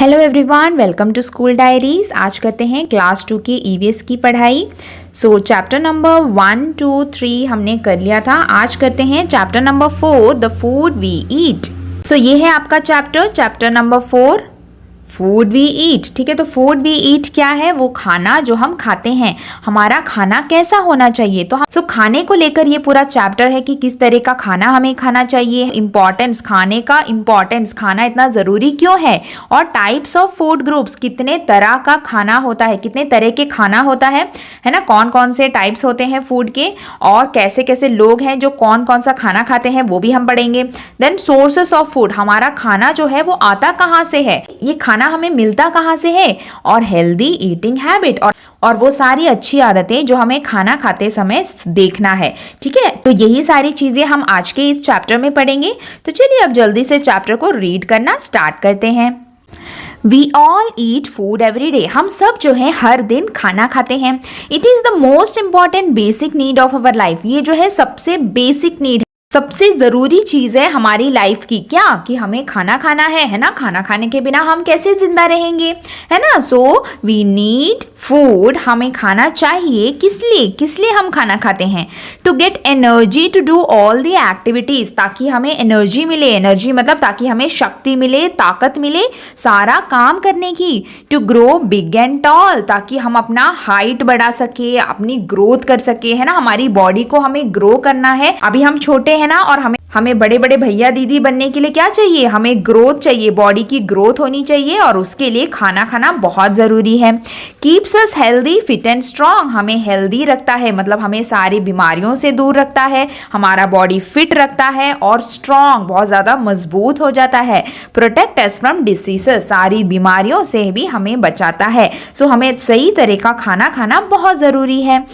Hello everyone, welcome to school diaries. आज करते हैं क्लास 2 के ईवीएस की पढ़ाई। चैप्टर नंबर 1, 2, 3 हमने कर लिया था। आज करते हैं chapter number 4, the food we eat. ये है आपका chapter number 4, food we eat. ठीक है, तो फूड वी ईट क्या है? वो खाना जो हम खाते हैं। हमारा खाना कैसा होना चाहिए? तो खाने को लेकर ये पूरा चैप्टर है कि किस तरह का खाना हमें खाना चाहिए, इम्पोर्टेंस, खाने का इम्पोर्टेंस, खाना इतना ज़रूरी क्यों है, और टाइप्स ऑफ फूड ग्रुप्स, कितने तरह का खाना होता है, कितने तरह के खाना होता है ना, कौन कौन से टाइप्स होते हैं फूड के, और कैसे कैसे लोग हैं जो कौन कौन सा खाना खाते हैं, वो भी हम पढ़ेंगे। देन सोर्सेस ऑफ फूड, हमारा खाना जो है वो आता कहाँ से है, ये खाना हमें मिलता कहाँ से है, और हेल्दी ईटिंग हैबिट, और वो सारी अच्छी आदतें जो हमें खाना खाते समय देखना है। ठीक है, तो यही सारी चीजें हम आज के इस चैप्टर में पढ़ेंगे। तो चलिए अब जल्दी से चैप्टर को रीड करना स्टार्ट करते हैं। We all eat food every day. हम सब जो है हर दिन खाना खाते हैं। It is the most important basic need of our life. ये जो है सबसे बेसिक नीड, सबसे ज़रूरी चीज़ है हमारी लाइफ की। क्या? कि हमें खाना खाना है ना। खाना खाने के बिना हम कैसे ज़िंदा रहेंगे, है ना। वी नीड फूड, हमें खाना चाहिए। किस लिए हम खाना खाते हैं? To get energy to do all the activities, ताकि हमें एनर्जी मिले। एनर्जी मतलब ताकि हमें शक्ति मिले, ताकत मिले सारा काम करने की। To grow big and tall, ताकि हम अपना हाइट बढ़ा सके, अपनी ग्रोथ कर सके, है ना। हमारी बॉडी को हमें ग्रो करना है। अभी हम छोटे है ना, और हमें बड़े बड़े भैया दीदी बनने के लिए क्या चाहिए? हमें ग्रोथ चाहिए, बॉडी की ग्रोथ होनी चाहिए, और उसके लिए खाना खाना बहुत ज़रूरी है। Keeps us healthy, fit and strong, हमें हेल्दी रखता है, मतलब हमें सारी बीमारियों से दूर रखता है, हमारा बॉडी फिट रखता है, और स्ट्रांग बहुत ज़्यादा मजबूत हो जाता है। प्रोटेक्ट अस फ्रॉम डिसीजेस, सारी बीमारियों से भी हमें बचाता है। हमें सही तरह का खाना खाना बहुत ज़रूरी है।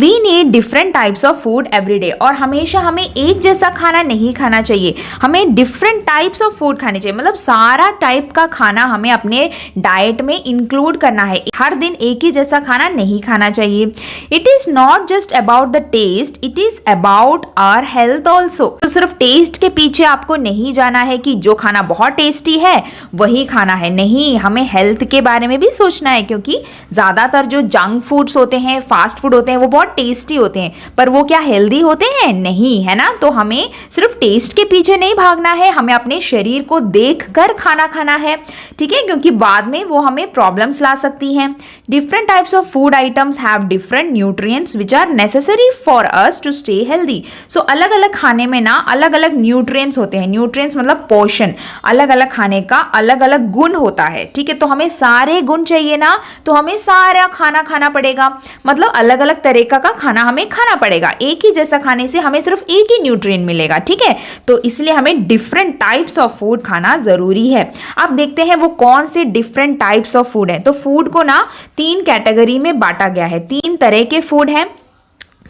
We need different types of food every day, और हमेशा हमें एक जैसा खाना नहीं खाना चाहिए, हमें different types of food खाने चाहिए। मतलब सारा टाइप का खाना हमें अपने डाइट में इंक्लूड करना है, हर दिन एक ही जैसा खाना नहीं खाना चाहिए। It is not just about the taste, it is about our health also। तो सिर्फ टेस्ट के पीछे आपको नहीं जाना है कि जो खाना बहुत टेस्टी है वही खाना है, नहीं, हमें हेल्थ के बारे में भी सोचना है, क्योंकि ज़्यादातर जो जंक फूड्स होते हैं, फास्ट फूड होते हैं, वो बहुत टेस्टी होते हैं, पर वो क्या हेल्दी होते हैं? नहीं, है ना। तो हमें सिर्फ टेस्ट के पीछे नहीं भागना है, हमें अपने शरीर को देखकर खाना खाना है। ठीक है, क्योंकि बाद में वो हमें प्रॉब्लम्स ला सकती हैं। Different types of food items have different nutrients which are necessary for us to stay healthy. अलग अलग खाने में ना अलग अलग न्यूट्रिएंट्स होते हैं। न्यूट्रिएंट्स मतलब पोषण, अलग अलग खाने का अलग अलग गुण होता है। ठीक है, तो हमें सारे गुण चाहिए ना, तो हमें सारा खाना खाना पड़ेगा, मतलब अलग अलग तरीका का खाना हमें खाना पड़ेगा। एक ही जैसा खाने से हमें सिर्फ एक ही न्यूट्रिएंट मिलेगा। ठीक है, तो इसलिए हमें डिफरेंट टाइप्स ऑफ फूड खाना जरूरी है। अब देखते हैं वो कौन से डिफरेंट टाइप्स ऑफ फूड है। तो फूड को ना 3 कैटेगरी में बांटा गया है, 3 तरह के फूड हैं।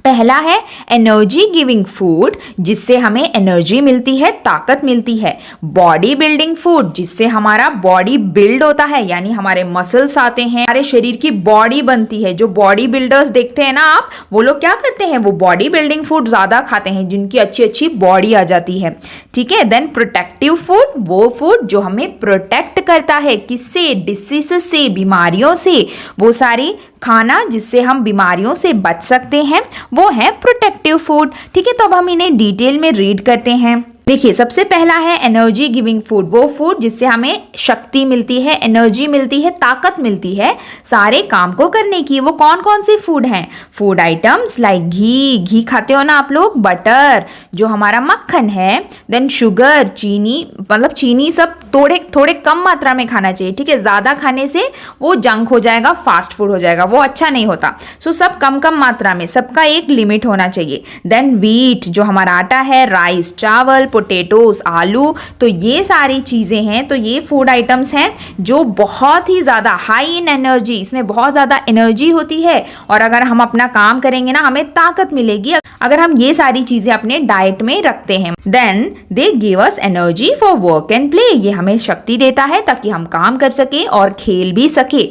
पहला है एनर्जी गिविंग फूड, जिससे हमें एनर्जी मिलती है, ताकत मिलती है। बॉडी बिल्डिंग फूड, जिससे हमारा बॉडी बिल्ड होता है, यानी हमारे मसल्स आते हैं, हमारे शरीर की बॉडी बनती है। जो बॉडी बिल्डर्स देखते हैं ना आप, वो लोग क्या करते हैं? वो बॉडी बिल्डिंग फूड ज्यादा खाते हैं, जिनकी अच्छी अच्छी बॉडी आ जाती है। ठीक है, देन प्रोटेक्टिव फूड, वो फूड जो हमें प्रोटेक्ट करता है, किससे? डिसीज से, बीमारियों से। वो सारी खाना जिससे हम बीमारियों से बच सकते हैं, वो है प्रोटेक्टिव फूड। ठीक है, तो अब हम इन्हें डिटेल में रीड करते हैं। देखिए, सबसे पहला है एनर्जी गिविंग फूड, वो फूड जिससे हमें शक्ति मिलती है, एनर्जी मिलती है, ताकत मिलती है सारे काम को करने की। वो कौन कौन से फूड हैं? फूड आइटम्स लाइक घी खाते हो ना आप लोग, बटर जो हमारा मक्खन है, देन शुगर, चीनी, मतलब चीनी सब थोड़े कम मात्रा में खाना चाहिए। ठीक है, ज़्यादा खाने से वो जंक हो जाएगा, फास्ट फूड हो जाएगा, वो अच्छा नहीं होता। सब कम कम मात्रा में, सबका एक लिमिट होना चाहिए। देन व्हीट जो हमारा आटा है, राइस, चावल, पोटैटोस, आलू, तो ये सारी चीज़ें हैं। तो ये फूड आइटम्स हैं जो बहुत ही ज़्यादा हाई इन एनर्जी, इसमें बहुत ज़्यादा एनर्जी होती है, और अगर हम अपना काम करेंगे ना, हमें ताकत मिलेगी अगर हम ये सारी चीज़ें अपने डाइट में रखते हैं। Then they give us energy for work and play, ये हमें शक्ति देता है ताकि हम काम कर सके और खेल भी सके।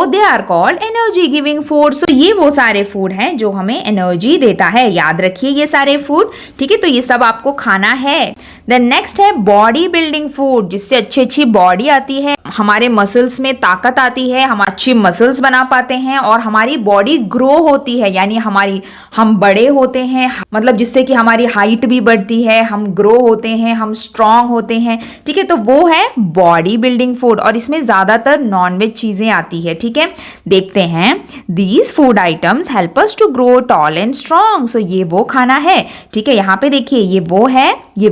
They are called energy giving food. ये वो सारे फूड हैं जो हमें एनर्जी देता है। याद रखिए ये सारे फूड। ठीक है, तो ये सब आपको खाना है। देन नेक्स्ट है बॉडी बिल्डिंग फूड, जिससे अच्छी अच्छी बॉडी आती है, हमारे मसल्स में ताकत आती है, हम अच्छी मसल्स बना पाते हैं और हमारी बॉडी ग्रो होती है, यानी हम बड़े होते हैं, मतलब जिससे कि हमारी हाइट भी बढ़ती है, हम ग्रो होते हैं, हम स्ट्रांग होते हैं। ठीक है, तो वो है बॉडी बिल्डिंग फूड और इसमें ज़्यादातर नॉनवेज चीज़ें आती है। ठीक है, देखते हैं। These food items help us to grow tall and strong. So ये वो खाना है। ठीक है, यहाँ पे देखिए ये वो है, ये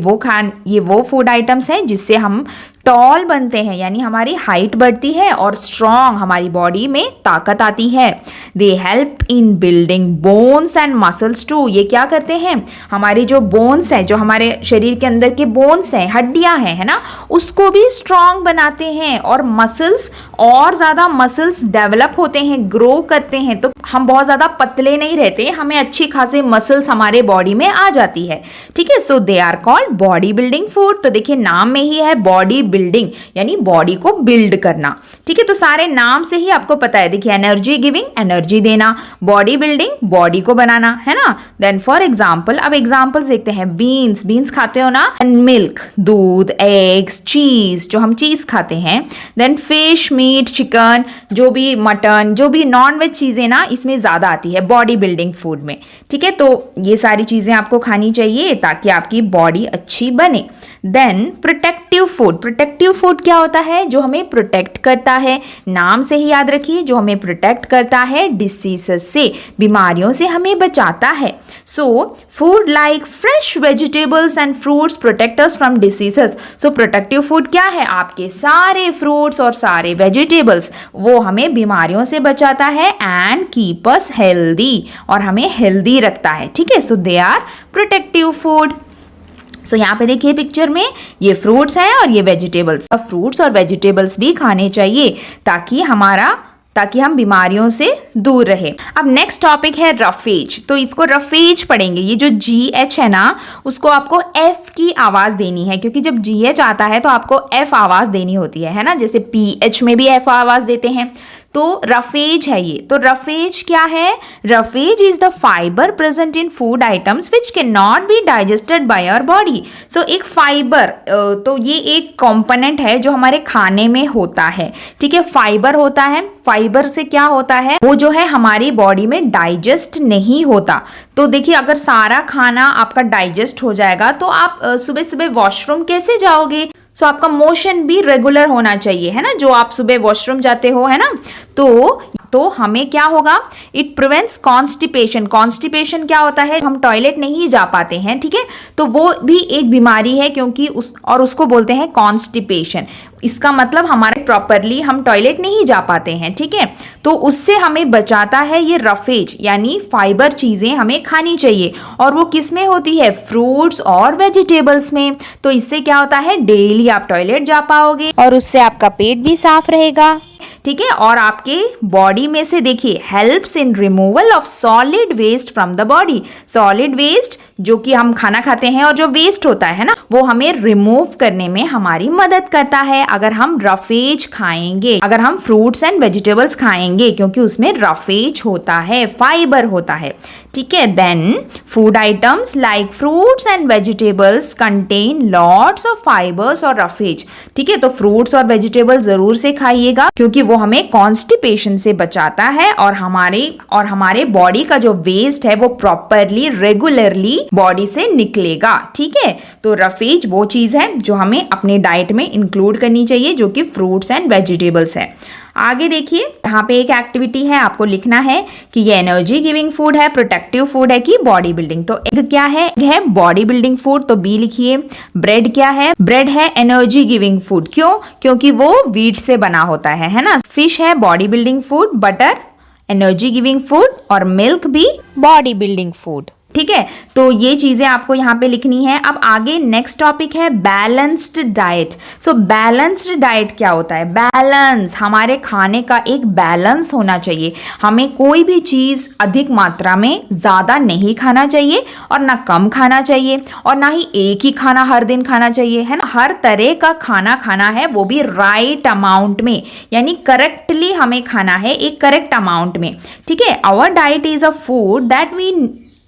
वो फूड आइटम्स हैं जिससे हम टॉल बनते हैं, यानी हमारी हाइट बढ़ती है और स्ट्रॉन्ग, हमारी बॉडी में ताकत आती है। They help in building bones and muscles too. ये क्या करते हैं, हमारी जो बोन्स है, जो हमारे शरीर के अंदर के बोन्स हैं, हड्डियां हैं, है ना, उसको भी स्ट्रॉन्ग बनाते हैं और मसल्स, और ज़्यादा मसल्स डेवलप होते हैं, ग्रो करते हैं। तो हम बहुत ज़्यादा पतले नहीं रहते, हमें अच्छी खासी मसल्स हमारे बॉडी में आ जाती है। ठीक है, so they are called body building food. तो देखिए नाम में ही है बॉडी बिल्डिंग, यानी बॉडी को बिल्ड करना। ठीक है, तो सारे नाम से ही आपको पता है। देखिए एनर्जी गिविंग, एनर्जी देना, बॉडी बिल्डिंग, बॉडी को बनाना, है ना। देन फॉर एग्जाम्पल, अब एग्जाम्पल्स देखते हैं। बीन्स खाते हो ना, एंड मिल्क, दूध, एग्स, चीज, जो हम चीज खाते हैं। देन फिश, मीट, चिकन, जो भी मटन, जो भी नॉन वेज चीजें ना, इसमें ज्यादा आती है बॉडी बिल्डिंग फूड में। ठीक है, तो ये सारी चीजें आपको खानी चाहिए ताकि आपकी बॉडी अच्छी बने। Then protective food. Protective food क्या होता है, जो हमें प्रोटेक्ट करता है। नाम से ही याद रखिए, जो हमें प्रोटेक्ट करता है डिसीजेस से, बीमारियों से हमें बचाता है। So food like fresh vegetables and fruits protect us from diseases. So protective food क्या है, आपके सारे फ्रूट्स और सारे वेजिटेबल्स, वो हमें बीमारियों से बचाता है एंड कीप अस हेल्दी, और हमें हेल्दी रखता है। ठीक है, so they are protective food. सो यहाँ पे देखिए पिक्चर में ये फ्रूट्स हैं और ये वेजिटेबल्स। अब फ्रूट्स और वेजिटेबल्स भी खाने चाहिए ताकि हम बीमारियों से दूर रहे। अब नेक्स्ट टॉपिक है रफेज। तो इसको रफेज पढ़ेंगे। ये जो GH है ना, उसको आपको F की आवाज़ देनी है, क्योंकि जब GH आता है तो आपको F आवाज़ देनी होती है ना, जैसे PH में भी F आवाज़ देते हैं। तो रफेज है ये। तो रफेज क्या है, roughage is the fibre present in food items which can not be digested by our body. So एक फाइबर, तो ये एक कंपोनेंट है जो हमारे खाने में होता है। ठीक है, फाइबर होता है। फाइबर से क्या होता है, वो जो है हमारी बॉडी में डाइजेस्ट नहीं होता। तो देखिए अगर सारा खाना आपका डाइजेस्ट हो जाएगा तो आप सुबह सुबह वॉशरूम कैसे जाओगे। सो आपका मोशन भी रेगुलर होना चाहिए, है ना, जो आप सुबह वॉशरूम जाते हो, है ना। तो हमें क्या होगा, इट प्रिवेंट्स कॉन्स्टिपेशन। कॉन्स्टिपेशन क्या होता है, हम टॉयलेट नहीं जा पाते हैं। ठीक है, तो वो भी एक बीमारी है, क्योंकि उसको बोलते हैं कॉन्स्टिपेशन। इसका मतलब हमारे प्रॉपरली हम टॉयलेट नहीं जा पाते हैं। ठीक है, तो उससे हमें बचाता है ये रफेज, यानी फाइबर चीज़ें हमें खानी चाहिए। और वो किस में होती है, फ्रूट्स और वेजिटेबल्स में। तो इससे क्या होता है, डेली आप टॉयलेट जा पाओगे और उससे आपका पेट भी साफ रहेगा। ठीक है, और आपके बॉडी में से देखिए helps in removal of solid waste from the body. Solid waste जो कि हम खाना खाते हैं और जो वेस्ट होता है ना, वो हमें रिमूव करने में हमारी मदद करता है अगर हम रफेज खाएंगे, अगर हम फ्रूट्स एंड वेजिटेबल्स खाएंगे, क्योंकि उसमें रफेज होता है, फाइबर होता है। ठीक है, then food items like fruits and vegetables contain lots of fibres और रफेज। ठीक है, तो फ्रूट्स और वेजिटेबल जरूर से खाइएगा, क्योंकि वो हमें कॉन्स्टिपेशन से बचाता है और हमारे बॉडी का जो वेस्ट है वो प्रॉपरली रेगुलरली बॉडी से निकलेगा। ठीक है, तो रफेज वो चीज है जो हमें अपने डाइट में इंक्लूड करनी चाहिए, जो कि फ्रूट्स एंड वेजिटेबल्स है। आगे देखिए, यहाँ पे एक एक्टिविटी है, आपको लिखना है कि ये एनर्जी गिविंग फूड है, प्रोटेक्टिव फूड है कि बॉडी बिल्डिंग। तो एग क्या है, है बॉडी बिल्डिंग फूड, तो बी लिखिए। ब्रेड क्या है, ब्रेड है एनर्जी गिविंग फूड। क्यों, क्योंकि वो व्हीट से बना होता है ना। फिश है body building food, butter energy giving food, और मिल्क भी बॉडी बिल्डिंग फूड। ठीक है, तो ये चीजें आपको यहाँ पे लिखनी है। अब आगे नेक्स्ट टॉपिक है बैलेंस्ड डाइट। सो बैलेंस्ड डाइट क्या होता है, बैलेंस, हमारे खाने का एक बैलेंस होना चाहिए। हमें कोई भी चीज अधिक मात्रा में ज्यादा नहीं खाना चाहिए और ना कम खाना चाहिए, और ना ही एक ही खाना हर दिन खाना चाहिए, है ना। हर तरह का खाना खाना है, वो भी राइट अमाउंट में, यानी करेक्टली हमें खाना है, एक करेक्ट अमाउंट में। ठीक है, our diet is a food that we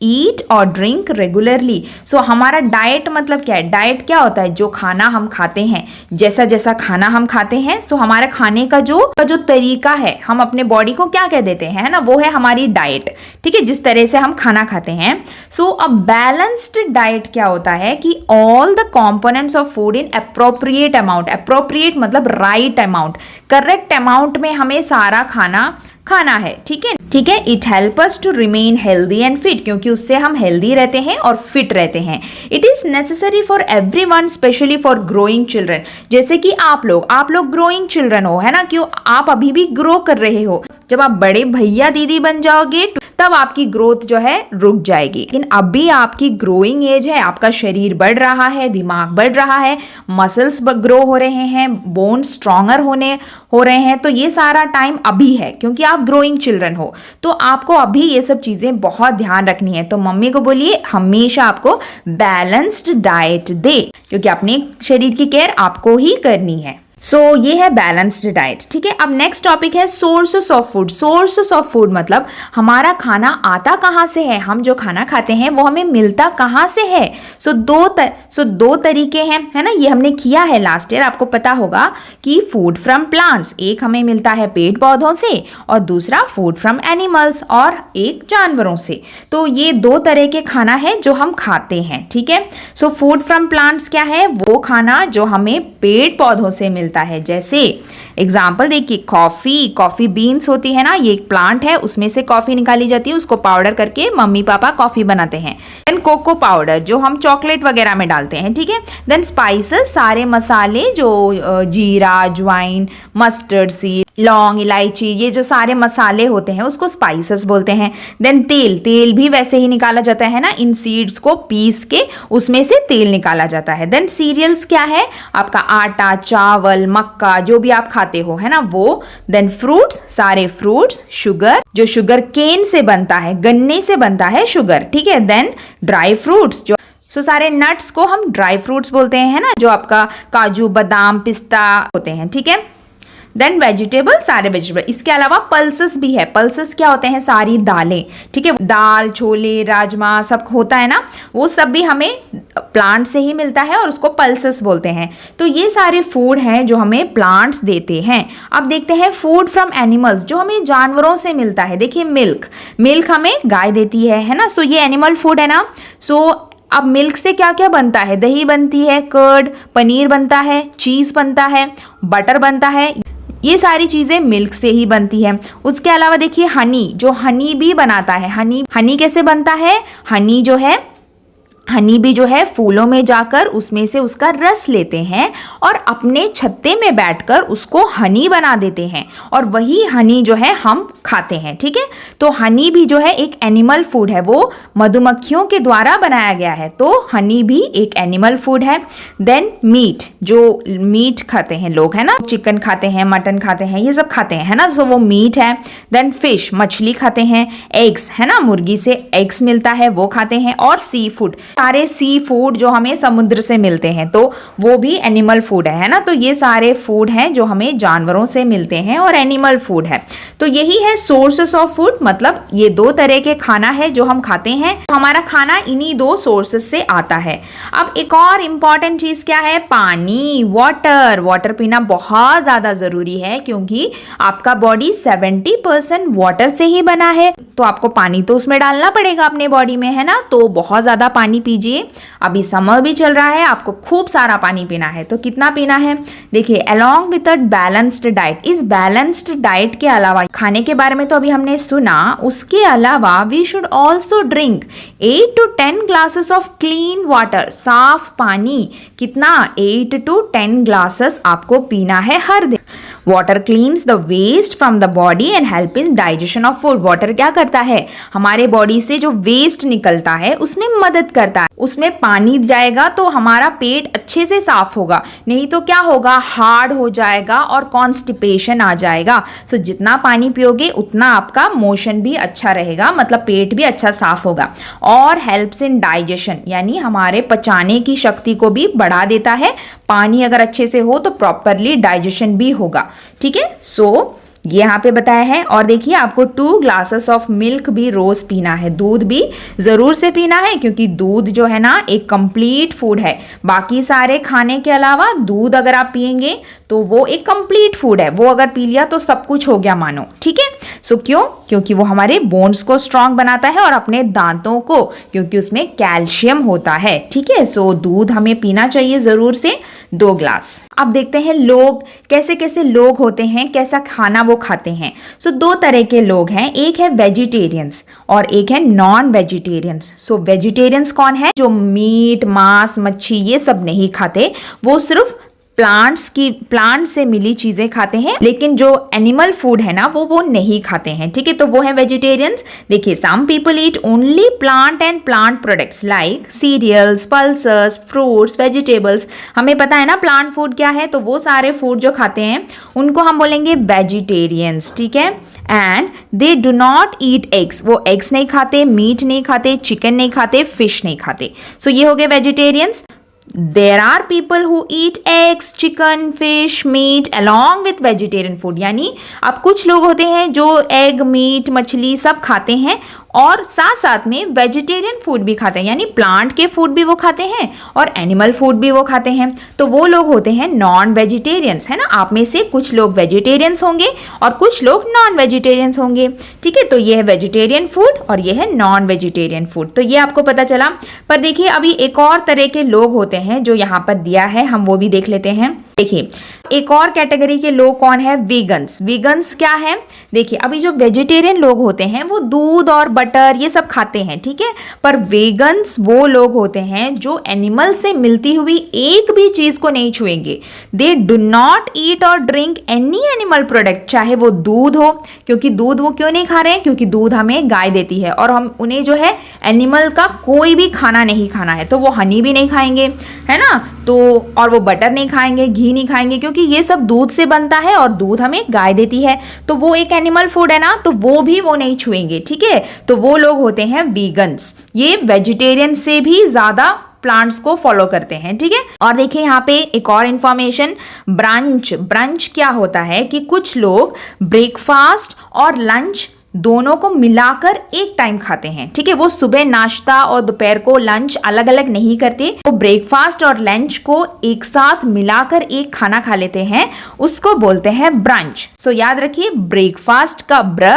eat और ड्रिंक रेगुलरली। सो हमारा डाइट मतलब क्या है? डाइट क्या होता है? जो खाना हम खाते हैं, जैसा जैसा खाना हम खाते हैं, सो हमारे खाने का जो तरीका है, हम अपने बॉडी को क्या कह देते हैं, है ना, वो है हमारी डाइट। ठीक है, जिस तरह से हम खाना खाते हैं। सो अ बैलेंस्ड डाइट क्या होता है कि all the components of food in appropriate amount. Appropriate मतलब राइट अमाउंट, करेक्ट अमाउंट में हमें सारा खाना है। ठीक है, ठीक है। It help us to remain healthy and fit, क्योंकि उससे हम हेल्दी रहते हैं और फिट रहते हैं। It is necessary for everyone, specially for growing children. जैसे कि आप लोग ग्रोइंग चिल्ड्रन हो, है ना, क्यों आप अभी भी ग्रो कर रहे हो। जब आप बड़े भैया दीदी बन जाओगे तब आपकी ग्रोथ जो है रुक जाएगी, लेकिन अभी आपकी ग्रोइंग एज है, आपका शरीर बढ़ रहा है, दिमाग बढ़ रहा है, मसल्स ग्रो हो रहे हैं, बोन्स स्ट्रॉन्गर हो रहे हैं। तो ये सारा टाइम अभी है, क्योंकि आप ग्रोइंग चिल्ड्रन हो, तो आपको अभी ये सब चीजें बहुत ध्यान रखनी है। तो मम्मी को बोलिए हमेशा आपको बैलेंस्ड डाइट दे, क्योंकि अपने शरीर की केयर आपको ही करनी है। सो ये है बैलेंस्ड डाइट। ठीक है, अब नेक्स्ट टॉपिक है sources of food. Sources of food मतलब हमारा खाना आता कहाँ से है, हम जो खाना खाते हैं वो हमें मिलता कहाँ से है। सो दो तरीके हैं, है ना, ये हमने किया है लास्ट ईयर, आपको पता होगा कि फूड फ्रॉम प्लांट्स, एक हमें मिलता है पेड़ पौधों से और दूसरा फूड फ्रॉम एनिमल्स, और एक जानवरों से। तो ये दो तरह के खाना है जो हम खाते हैं। ठीक है, सो फूड फ्रॉम प्लांट्स क्या है? वो खाना जो हमें पेड़ पौधों से मिलता है। जैसे एग्जाम्पल देखिए, कॉफी बीन्स होती है ना, ये एक प्लांट है, उसमें से कॉफी निकाली जाती है, उसको पाउडर करके मम्मी पापा कॉफी बनाते हैं। देन कोको पाउडर जो हम चॉकलेट वगैरह में डालते हैं। ठीक है, देन स्पाइसेस, सारे मसाले जो जीरा, अजवाइन, मस्टर्ड सीड, लौंग, इलायची, ये जो सारे मसाले होते हैं उसको स्पाइसेस बोलते हैं। देन तेल भी वैसे ही निकाला जाता है ना, इन सीड्स को पीस के उसमें से तेल निकाला जाता है। देन सीरियल्स क्या है? आपका आटा, चावल, मक्का, जो भी आप खाते हो, है ना, वो। देन फ्रूट्स, सारे फ्रूट्स, शुगर, जो शुगर केन से बनता है, गन्ने से बनता है शुगर। ठीक है, देन ड्राई फ्रूट्स, जो सारे नट्स को हम ड्राई फ्रूट्स बोलते हैं, है ना, जो आपका काजू, बादाम, पिस्ता होते हैं। ठीक है, देन वेजिटेबल, सारे वेजिटेबल। इसके अलावा पल्सेस भी है। पल्सेस क्या होते हैं? सारी दालें। ठीक है, दाल, छोले, राजमा सब होता है ना, वो सब भी हमें प्लांट से ही मिलता है और उसको पल्सेस बोलते हैं। तो ये सारे फूड हैं जो हमें प्लांट्स देते हैं। अब देखते हैं फूड फ्रॉम एनिमल्स, जो हमें जानवरों से मिलता है। देखिए मिल्क हमें गाय देती है ना, सो ये एनिमल फूड है ना। सो अब मिल्क से क्या क्या बनता है? दही बनती है, कर्ड, पनीर बनता है, चीज़ बनता है, बटर बनता है, ये सारी चीज़ें मिल्क से ही बनती है। उसके अलावा देखिए हनी, जो हनी भी बनाता है। हनी कैसे बनता है? हनी भी जो है फूलों में जाकर उसमें से उसका रस लेते हैं और अपने छत्ते में बैठकर उसको हनी बना देते हैं, और वही हनी जो है हम खाते हैं। ठीक है, तो हनी भी जो है एक एनिमल फूड है, वो मधुमक्खियों के द्वारा बनाया गया है, तो हनी भी एक एनिमल फूड है। देन मीट, जो मीट खाते हैं लोग, है ना, चिकन खाते हैं, मटन खाते हैं, ये सब खाते हैं, है ना, तो वो मीट है। देन फिश, मछली खाते हैं। एग्स, है ना, मुर्गी से एग्स मिलता है, वो खाते हैं। और सी फूड, सारे सी फूड जो हमें समुद्र से मिलते हैं, तो वो भी एनिमल फूड है ना। तो ये सारे फूड हैं जो हमें जानवरों से मिलते हैं और एनिमल फूड है। तो यही है सोर्सेस ऑफ फूड, मतलब ये दो तरह के खाना है जो हम खाते हैं। तो हमारा खाना इन्हीं दो सोर्सेस से आता है। अब एक और इम्पॉर्टेंट चीज क्या है? पानी, वाटर पीना बहुत ज्यादा जरूरी है, क्योंकि आपका बॉडी 70% वाटर से ही बना है, तो आपको पानी तो उसमें डालना पड़ेगा अपने बॉडी में, है ना। तो बहुत ज्यादा पानी पीजिए। अभी समर भी चल रहा है, आपको खूब सारा पानी पीना है। तो कितना पीना है? देखिए, along with a balanced diet, इस बैलेंस्ड डाइट के अलावा, खाने के बारे में तो अभी हमने सुना, उसके अलावा we should also drink 8 to 10 glasses of clean water, साफ पानी। कितना? 8 to 10 ग्लासेस आपको पीना है हर दिन। Water cleans the waste from the body and help in digestion of food. Water क्या करता है? हमारे बॉडी से जो वेस्ट निकलता है उसमें मदद करता है। उसमें पानी जाएगा तो हमारा पेट अच्छे से साफ होगा, नहीं तो क्या होगा? हार्ड हो जाएगा और कॉन्स्टिपेशन आ जाएगा। सो जितना पानी पियोगे उतना आपका मोशन भी अच्छा रहेगा, मतलब पेट भी अच्छा साफ होगा। और हेल्प्स इन डाइजेशन, यानी हमारे पचाने की शक्ति को भी बढ़ा देता है। पानी अगर अच्छे से हो तो प्रॉपरली डाइजेशन भी होगा। ठीक है, सो ये यहाँ पे बताया है। और देखिए आपको 2 ग्लासेस ऑफ मिल्क भी रोज पीना है, दूध भी जरूर से पीना है, क्योंकि दूध जो है ना एक कंप्लीट फूड है। बाकी सारे खाने के अलावा दूध अगर आप पियेंगे तो वो एक कंप्लीट फूड है, वो अगर पी लिया तो सब कुछ हो गया मानो, ठीक है। सो क्यों? क्योंकि वो हमारे बोन्स को स्ट्रांग बनाता है और अपने दांतों को, क्योंकि उसमें कैल्शियम होता है, ठीक है। सो दूध हमें पीना चाहिए जरूर से 2 ग्लास। अब देखते हैं लोग कैसे कैसे लोग होते हैं, कैसा खाना वो खाते हैं। सो 2 तरह के लोग हैं, एक है वेजिटेरियंस और एक है नॉन वेजिटेरियंस। सो वेजिटेरियंस कौन है? जो मीट, मांस, मच्छी ये सब नहीं खाते, वो सिर्फ प्लांट से मिली चीजें खाते हैं, लेकिन जो एनिमल फूड है ना वो नहीं खाते हैं, ठीक है। तो वो है वेजिटेरियंस। देखिए some people eat only plant and plant products like cereals, pulses, fruits, vegetables. हमें पता है ना प्लांट फूड क्या है, तो वो सारे फूड जो खाते हैं उनको हम बोलेंगे वेजिटेरियंस, ठीक है। And they do not eat eggs, वो एग्स नहीं खाते, मीट नहीं खाते, चिकन नहीं खाते, फिश नहीं खाते। सो ये हो गए vegetarians. There are people who eat eggs, chicken, fish, meat along with vegetarian food। यानी अब कुछ लोग होते हैं जो एग, मीट, मछली सब खाते हैं और साथ साथ में वेजिटेरियन फूड भी खाते हैं, यानी प्लांट के फूड भी वो खाते हैं और एनिमल फूड भी वो खाते हैं। तो वो लोग होते हैं नॉन वेजिटेरियंस, है ना। आप में से कुछ लोग वेजिटेरियंस होंगे और कुछ लोग नॉन वेजिटेरियंस होंगे, ठीक है। तो ये है वेजिटेरियन फूड और ये है नॉन वेजिटेरियन फूड। तो ये आपको पता चला। पर देखिए अभी एक और तरह के लोग होते हैं जो यहाँ पर दिया है, हम वो भी देख लेते हैं। देखिए एक और कैटेगरी के लोग कौन है? वीगन्स। वीगन्स क्या है? देखिए अभी जो वेजिटेरियन लोग होते हैं वो दूध और बटर ये सब खाते हैं, ठीक है। पर वीगन्स वो लोग होते हैं जो एनिमल से मिलती हुई एक भी चीज को नहीं छुएंगे। दे डू नॉट ईट और ड्रिंक एनी एनिमल प्रोडक्ट, चाहे वो दूध हो, क्योंकि दूध वो क्यों नहीं खा रहे हैं? क्योंकि दूध हमें गाय देती है और हम उन्हें जो है एनिमल का कोई भी खाना नहीं खाना है, तो वो हनी भी नहीं खाएंगे, है ना। तो और वो बटर नहीं खाएंगे, घी नहीं खाएंगे, क्योंकि ये सब दूध से बनता है और दूध हमें गाय देती है, तो वो एक एनिमल फूड है ना, तो वो नहीं छुएंगे, ठीक है। तो वो लोग होते हैं वीगन्स। ये वेजिटेरियन से भी ज्यादा प्लांट्स को फॉलो करते हैं, ठीक है। और देखिए यहाँ पे एक और इंफॉर्मेशन, ब्रंच। ब्रंच क्या होता है कि कुछ लोग ब्रेकफास्ट और लंच दोनों को मिलाकर एक टाइम खाते हैं, ठीक है। वो सुबह नाश्ता और दोपहर को लंच अलग अलग नहीं करते, वो ब्रेकफास्ट और लंच को एक साथ मिलाकर एक खाना खा लेते हैं, उसको बोलते हैं ब्रंच। सो याद रखिए ब्रेकफास्ट का ब्र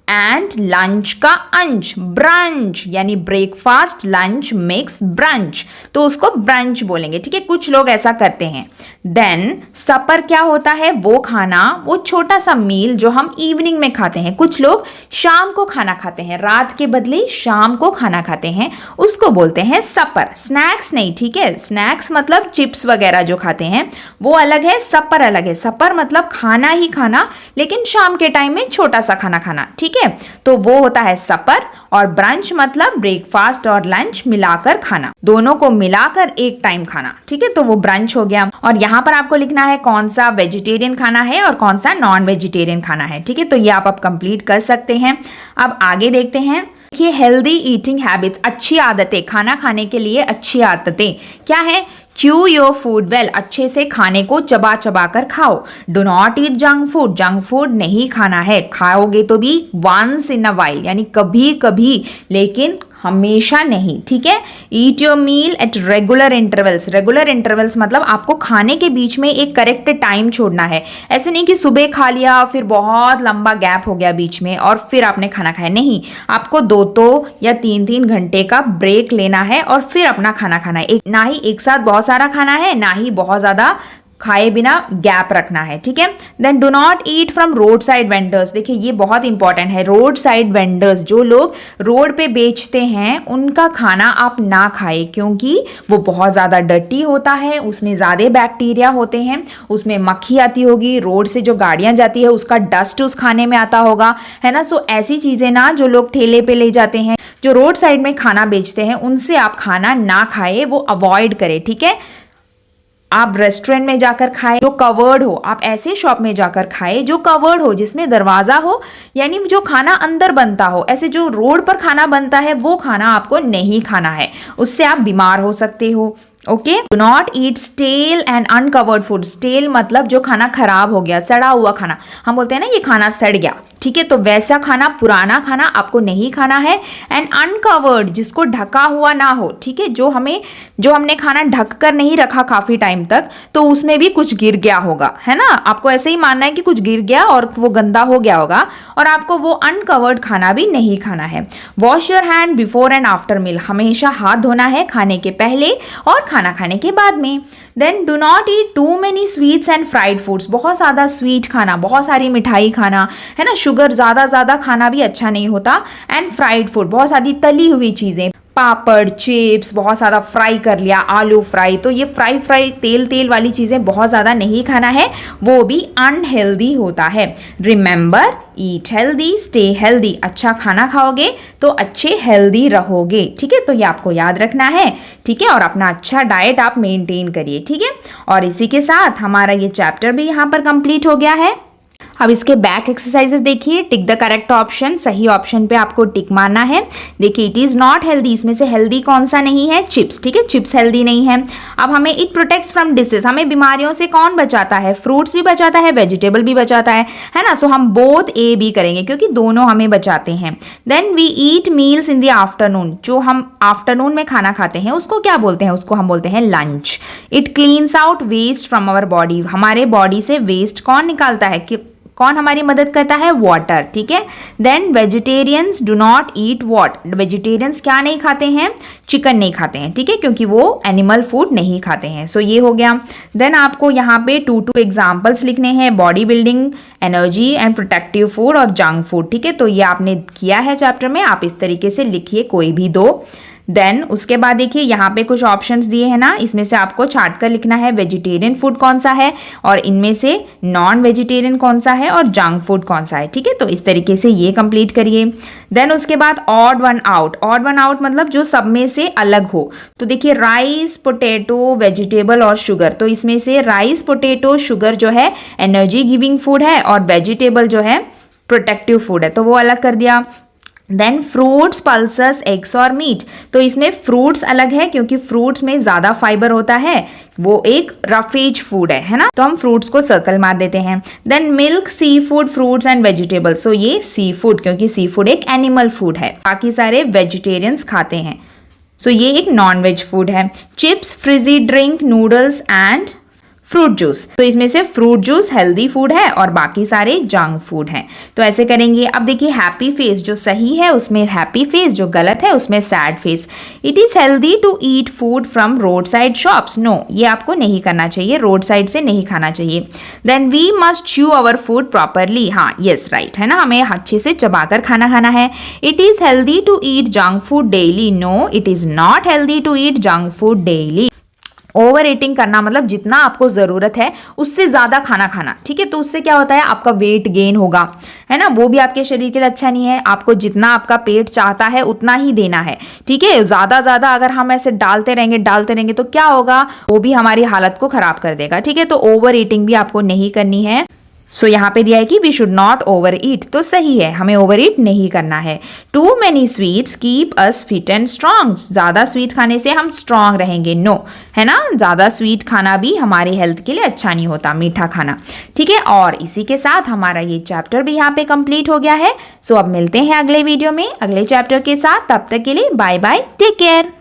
एंड लंच का अंश, ब्रंच, यानी ब्रेकफास्ट लंच मिक्स ब्रंच, तो उसको ब्रंच बोलेंगे, ठीक है। कुछ लोग ऐसा करते हैं। देन सपर क्या होता है? वो खाना, वो छोटा सा मील जो हम इवनिंग में खाते हैं। कुछ लोग शाम को खाना खाते हैं, रात के बदले शाम को खाना खाते हैं, उसको बोलते हैं सपर। स्नैक्स नहीं, ठीक है। स्नैक्स मतलब चिप्स वगैरह जो खाते हैं वो अलग है, सपर अलग है। सपर मतलब खाना ही खाना, लेकिन शाम के टाइम में छोटा सा खाना खाना, ठीक है। तो वो होता है सपर। और ब्रंच मतलब ब्रेकफास्ट और लंच मिलाकर खाना, दोनों को मिलाकर एक टाइम खाना, ठीक है। तो वो ब्रंच हो गया। और यहाँ पर आपको लिखना है कौन सा वेजिटेरियन खाना है और कौन सा नॉन वेजिटेरियन खाना है, ठीक है। तो ये आप कंप्लीट कर सकते हैं। अब आगे देखते हैं। देखिए हेल्दी ईटिंग हैबिट्स, अच्छी आदतें, खाना खाने के लिए अच्छी आदतें क्या है? च्यू योर फूड वेल, अच्छे से खाने को चबा चबा कर खाओ। Do not eat junk food, junk food नहीं खाना है, खाओगे तो भी वंस इन अ वाइल, यानी कभी कभी, लेकिन हमेशा नहीं, ठीक है। Eat your meal at regular intervals. Regular intervals मतलब आपको खाने के बीच में एक करेक्ट टाइम छोड़ना है। ऐसे नहीं कि सुबह खा लिया फिर बहुत लंबा गैप हो गया बीच में और फिर आपने खाना खाया, नहीं। आपको 2 या 3 घंटे का ब्रेक लेना है और फिर अपना खाना खाना है। ना ही एक साथ बहुत सारा खाना है, ना ही बहुत ज्यादा खाए बिना गैप रखना है, ठीक है। Then do not eat from road side vendors. देखिए ये बहुत इंपॉर्टेंट है। रोड साइड वेंडर्स, जो लोग रोड पे बेचते हैं, उनका खाना आप ना खाएं, क्योंकि वो बहुत ज़्यादा डर्टी होता है, उसमें ज़्यादा बैक्टीरिया होते हैं, उसमें मक्खी आती होगी, रोड से जो गाड़ियाँ जाती है उसका डस्ट उस खाने में आता होगा, है ना। सो ऐसी चीज़ें ना जो लोग ठेले पे ले जाते हैं, जो रोड साइड में खाना बेचते हैं, उनसे आप खाना ना खाएं, वो अवॉइड करें, ठीक है। आप रेस्टोरेंट में जाकर खाए जो कवर्ड हो, आप ऐसे शॉप में जाकर खाए जो कवर्ड हो, जिसमें दरवाजा हो, यानी जो खाना अंदर बनता हो। ऐसे जो रोड पर खाना बनता है वो खाना आपको नहीं खाना है, उससे आप बीमार हो सकते हो, okay, do not eat stale and uncovered food. Stale मतलब जो खाना खराब हो गया, सड़ा हुआ खाना, हम बोलते हैं ना ये खाना सड़ गया, ठीक है, तो वैसा खाना, पुराना खाना आपको नहीं खाना है। एंड अनकवर्ड, जिसको ढका हुआ ना हो, ठीक है, जो हमने खाना ढक कर नहीं रखा काफी टाइम तक, तो उसमें भी कुछ गिर गया होगा, है ना, आपको ऐसे ही मानना है कि कुछ गिर गया और वो गंदा हो गया होगा, और आपको वो अनकवर्ड खाना भी नहीं खाना है। Wash your hand before and after meal, हमेशा हाथ धोना है खाने के पहले और खाना खाने के बाद में। Then do not eat too many sweets and fried foods, बहुत ज़्यादा स्वीट खाना, बहुत सारी मिठाई खाना, है ना, शुगर ज़्यादा खाना भी अच्छा नहीं होता। एंड फ्राइड फूड, बहुत सारी तली हुई चीज़ें, पापड़, चिप्स, बहुत ज़्यादा फ्राई कर लिया, आलू फ्राई, तो ये फ्राई तेल वाली चीज़ें बहुत ज़्यादा नहीं खाना है, वो भी अनहेल्दी होता है। Remember, eat healthy, stay healthy, अच्छा खाना खाओगे तो अच्छे हेल्दी रहोगे, ठीक है, तो ये आपको याद रखना है, ठीक है, और अपना अच्छा डाइट आप मेंटेन करिए, ठीक है। और इसी के साथ हमारा ये चैप्टर भी यहाँ पर कंप्लीट हो गया है। अब इसके बैक एक्सरसाइजेस देखिए। टिक द करेक्ट ऑप्शन, सही ऑप्शन पे आपको टिक मारना है। देखिए, इट इज नॉट हेल्दी, इसमें से हेल्दी कौन सा नहीं है? चिप्स, ठीक है, चिप्स हेल्दी नहीं है। अब हमें इट प्रोटेक्ट्स फ्रॉम डिसीज, हमें बीमारियों से कौन बचाता है? फ्रूट्स भी बचाता है, वेजिटेबल भी बचाता है ना, सो हम बोथ ए बी करेंगे क्योंकि दोनों हमें बचाते हैं। Then we eat meals in the afternoon, जो हम आफ्टरनून में खाना खाते हैं उसको क्या बोलते हैं? उसको हम बोलते हैं lunch. It cleans out waste from our body, हमारे बॉडी से वेस्ट कौन निकालता है, कि कौन हमारी मदद करता है? वाटर, ठीक है। Then vegetarians do not eat what, vegetarians क्या नहीं खाते हैं? चिकन नहीं खाते हैं, ठीक है, क्योंकि वो एनिमल फूड नहीं खाते हैं। सो ये हो गया। देन आपको यहाँ पे 2 एग्जाम्पल्स लिखने हैं, body building, energy and protective food और जंक फूड, ठीक है, तो ये आपने किया है चैप्टर में, आप इस तरीके से लिखिए कोई भी 2। देन उसके बाद देखिए यहाँ पे कुछ ऑप्शंस दिए हैं ना, इसमें से आपको छाट कर लिखना है वेजिटेरियन फूड कौन सा है और इनमें से नॉन वेजिटेरियन कौन सा है और जंक फूड कौन सा है, ठीक है, तो इस तरीके से ये कंप्लीट करिए। देन उसके बाद odd one out, odd one out मतलब जो सब में से अलग हो, तो देखिए राइस, पोटैटो, वेजिटेबल और शुगर, तो इसमें से राइस, पोटैटो, शुगर जो है एनर्जी गिविंग फूड है और वेजिटेबल जो है प्रोटेक्टिव फूड है, तो वो अलग कर दिया। देन फ्रूट्स, पल्सेस, एग्स और मीट, तो इसमें फ्रूट्स अलग है क्योंकि फ्रूट्स में ज़्यादा फाइबर होता है, वो एक रफेज फूड है ना, तो हम फ्रूट्स को सर्कल मार देते हैं। Then milk, sea food, fruits and vegetables, so ये सी फूड क्योंकि सी फूड एक एनिमल फूड है, बाकी सारे वेजिटेरियंस खाते हैं, सो ये एक नॉन वेज फूड है। Chips, fizzy drink, noodles and fruit juice, तो इसमें से फ्रूट जूस हेल्दी फूड है और बाकी सारे जंक फूड हैं, तो ऐसे करेंगे। अब देखिए हैप्पी फेस जो सही है उसमें हैप्पी फेस, जो गलत है उसमें sad face. It is healthy to eat food from road side shops, no, ये आपको नहीं करना चाहिए, रोड साइड से नहीं खाना चाहिए। Then we must chew our food properly, हाँ यस राइट है ना, हमें अच्छे से चबाकर खाना खाना है। It is healthy to eat junk food daily, no it is not healthy to eat junk food daily. Over eating करना मतलब जितना आपको ज़रूरत है उससे ज़्यादा खाना खाना, ठीक है, तो उससे क्या होता है आपका वेट गेन होगा, है ना, वो भी आपके शरीर के लिए अच्छा नहीं है। आपको जितना आपका पेट चाहता है उतना ही देना है, ठीक है, ज़्यादा अगर हम ऐसे डालते रहेंगे तो क्या होगा, वो भी हमारी हालत को ख़राब कर देगा, ठीक है, तो ओवर ईटिंग भी आपको नहीं करनी है। सो यहाँ पे दिया है कि we should not over eat, तो सही है, हमें ओवर ईट नहीं करना है। Too many sweets keep us fit and strong, ज़्यादा स्वीट खाने से हम स्ट्रॉन्ग रहेंगे, नो, है ना, ज़्यादा स्वीट खाना भी हमारी हेल्थ के लिए अच्छा नहीं होता, मीठा खाना, ठीक है। और इसी के साथ हमारा ये चैप्टर भी यहाँ पे कंप्लीट हो गया है। सो अब मिलते हैं अगले वीडियो में अगले चैप्टर के साथ, तब तक के लिए बाय बाय, टेक केयर।